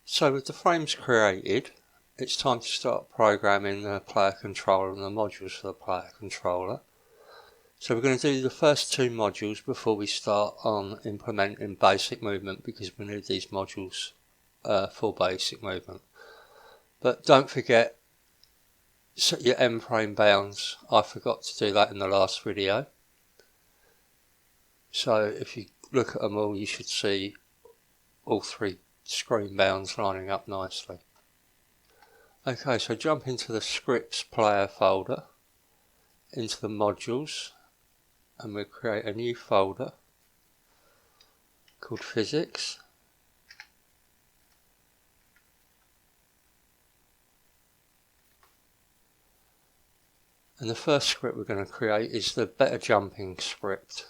So with the frames created, it's time to start programming the player controller and the modules for the player controller. So we're going to do the first two modules before we start on implementing basic movement, because we need these modules for basic movement. But don't forget, set your end frame bounds. I forgot to do that in the last video. So if you look at them all, you should see all three screen bounds lining up nicely. Okay, so jump into the scripts player folder, into the modules, and we'll create a new folder called physics. And the first script we're going to create is the better jumping script.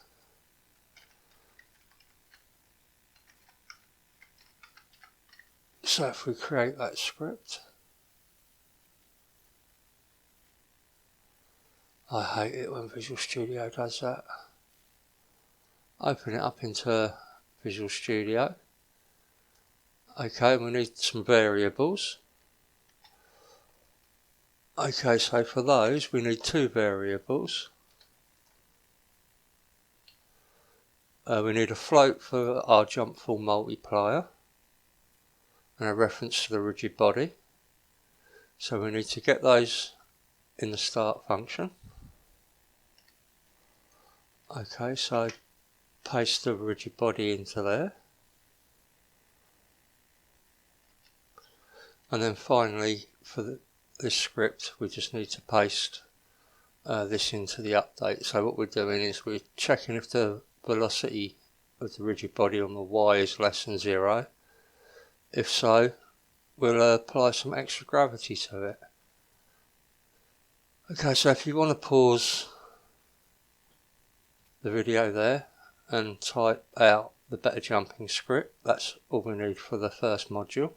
So if we create that script, I hate it when Visual Studio does that. Open it up into Visual Studio. Okay, we need some variables. Okay, so for those we need two variables. We need a float for our jump full multiplier and a reference to the rigid body. So we need to get those in the start function. Okay, so paste the rigid body into there. And then finally, for this script, we just need to paste this into the update. So what we're doing is we're checking if the velocity of the rigid body on the Y is less than 0. If so, we'll apply some extra gravity to it. Okay, so if you want to pause the video there and type out the better jumping script, that's all we need for the first module.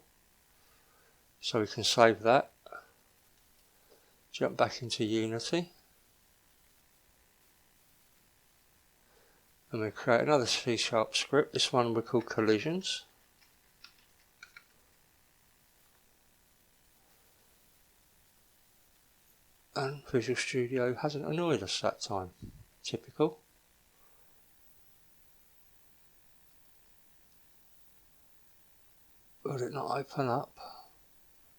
So we can save that, jump back into Unity, and we create another C# script. This one we call collisions. And Visual Studio hasn't annoyed us that time. Typical. Will it not open up?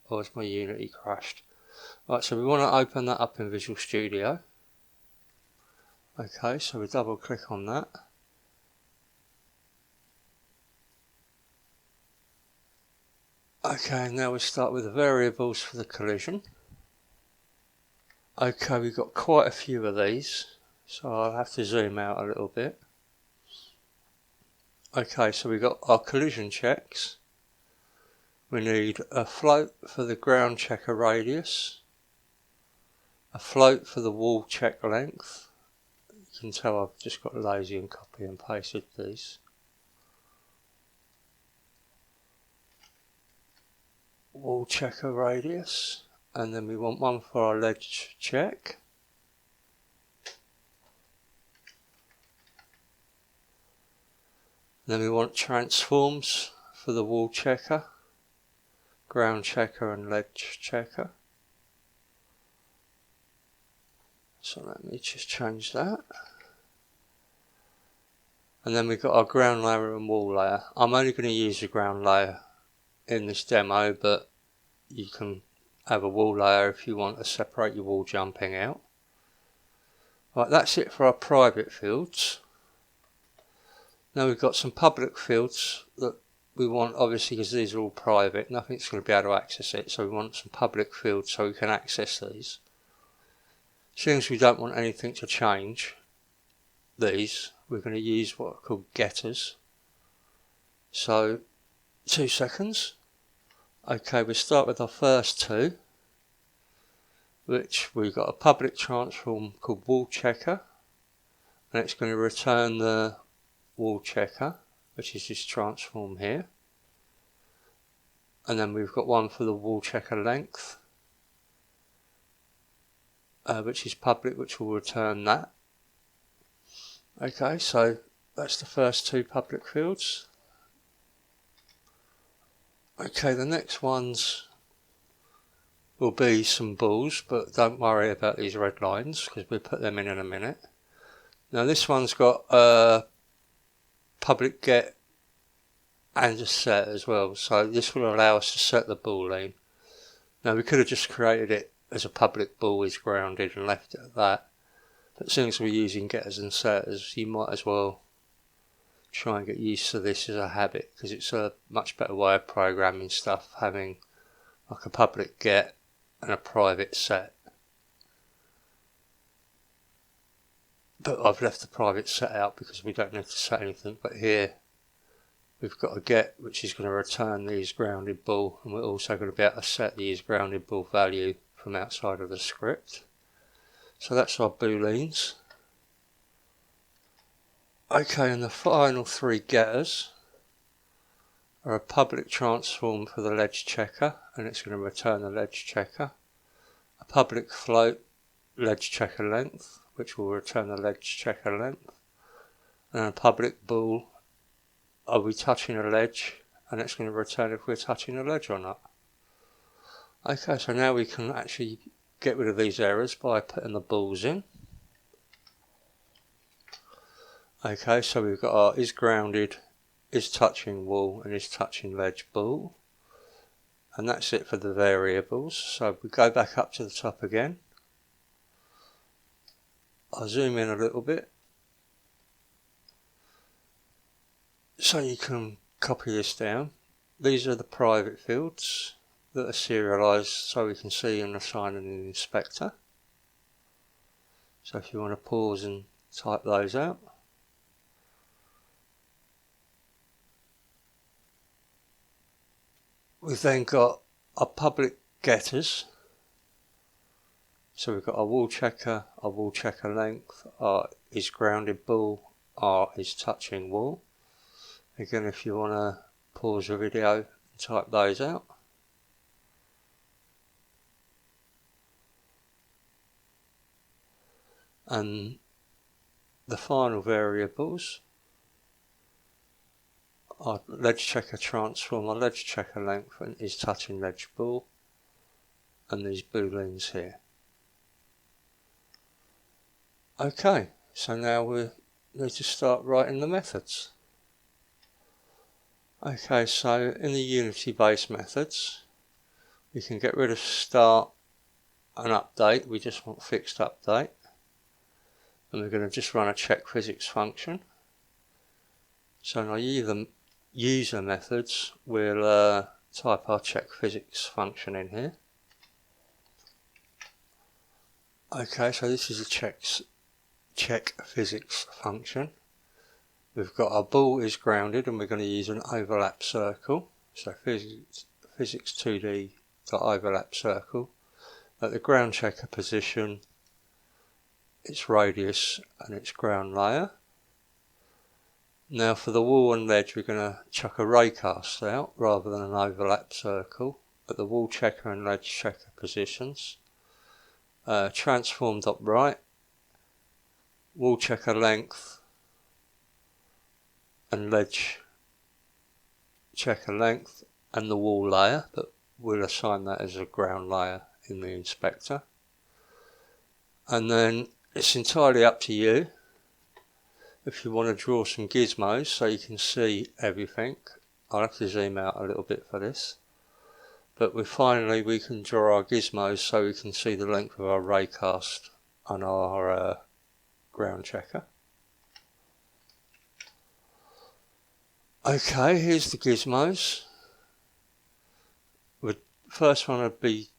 Or has my Unity crashed? Right, so we want to open that up in Visual Studio. Okay, so we double click on that. Okay, now we start with the variables for the collision. Okay, we've got quite a few of these, so I'll have to zoom out a little bit. Okay, so we've got our collision checks. We need a float for the ground checker radius, a float for the wall check length. You can tell I've just got lazy and copy and pasted these. Wall checker radius, and then we want one for our ledge check. Then we want transforms for the wall checker, ground checker and ledge checker. So let me just change that. And then we've got our ground layer and wall layer. I'm only going to use the ground layer in this demo, but you can have a wall layer if you want to separate your wall jumping out. Right, that's it for our private fields. Now we've got some public fields that we want, obviously, because these are all private, nothing's going to be able to access it, so we want some public fields so we can access these. As soon as we don't want anything to change these, we're going to use what are called getters. So 2 seconds. Okay, we'll start with our first two, which we've got a public transform called wall checker, and it's going to return the wall checker, which is this transform here. And then we've got one for the wall checker length, which is public, which will return that. Okay, so that's the first two public fields. Okay, the next ones will be some balls, but don't worry about these red lines because we'll put them in a minute. Now this one's got a public get and a set as well, so this will allow us to set the boolean. Now we could have just created it as a public bool is grounded and left it at that, but since we're using getters and setters, you might as well try and get used to this as a habit, because it's a much better way of programming stuff, having like a public get and a private set. But I've left the private set out because we don't need to set anything, but here we've got a get which is going to return the isGrounded bool, and we're also going to be able to set the isGrounded bool value from outside of the script. So that's our booleans. Okay, and the final three getters are a public transform for the ledge checker, and it's going to return the ledge checker. A public float ledge checker length, which will return the ledge checker length. And a public bool, are we touching a ledge? And it's going to return if we're touching a ledge or not. Okay, so now we can actually get rid of these errors by putting the bools in. Okay, so we've got our isGrounded, isTouching wall, and isTouching ledge bool. And that's it for the variables. So we go back up to the top again. I'll zoom in a little bit so you can copy this down. These are the private fields that are serialized so we can see and assign in the inspector. So if you want to pause and type those out. We've then got our public getters. So we've got our wall checker length, our isGrounded bool, our isTouching wall. Again, if you want to pause the video and type those out. And the final variables our ledge checker transform, our ledge checker length, and isTouching ledge bool, and these booleans here. Okay, so now we need to start writing the methods. Okay, so in the Unity based methods, we can get rid of start and update. We just want fixed update, and we're going to just run a check physics function. So in our user methods, we'll type our check physics function in here. Okay, so this is a check physics function. We've got our bool isGrounded, and we're going to use an overlap circle. So physics 2D overlap circle. At the ground checker position, its radius and its ground layer. Now for the wall and ledge, we're going to chuck a raycast out rather than an overlap circle at the wall checker and ledge checker positions. Transform.right, wall checker length and ledge checker length and the wall layer, but we'll assign that as a ground layer in the inspector. And then it's entirely up to you if you want to draw some gizmos so you can see everything. I'll have to zoom out a little bit for this. But we can draw our gizmos so we can see the length of our raycast on our ground checker. Okay, here's the gizmos. The first one would be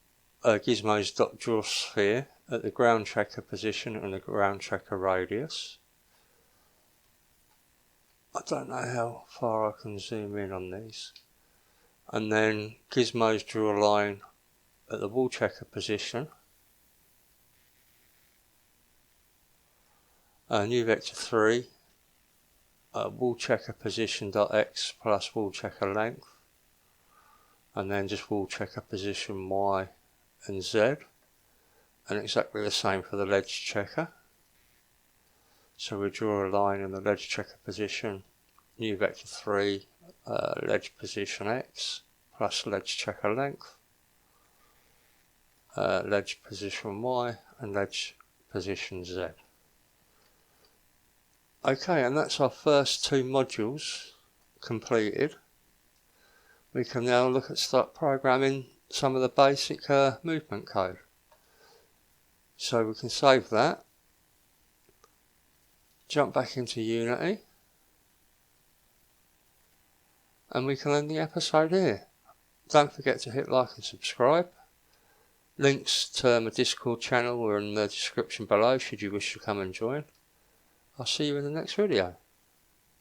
gizmos.drawSphere at the ground checker position and the ground checker radius. I don't know how far I can zoom in on these. And then gizmos draw a line at the wall checker position. New vector 3, wall checker position.x plus wall checker length. And then just wall checker position y and z. And exactly the same for the ledge checker. So we draw a line in the ledge checker position, new vector 3, ledge position x plus ledge checker length, ledge position Y, and ledge position Z. Okay, and that's our first 2 modules completed. We can now look at start programming some of the basic movement code. So we can save that, jump back into Unity, and we can end the episode here. Don't forget to hit like and subscribe. Links to my Discord channel are in the description below should you wish to come and join. I'll see you in the next video.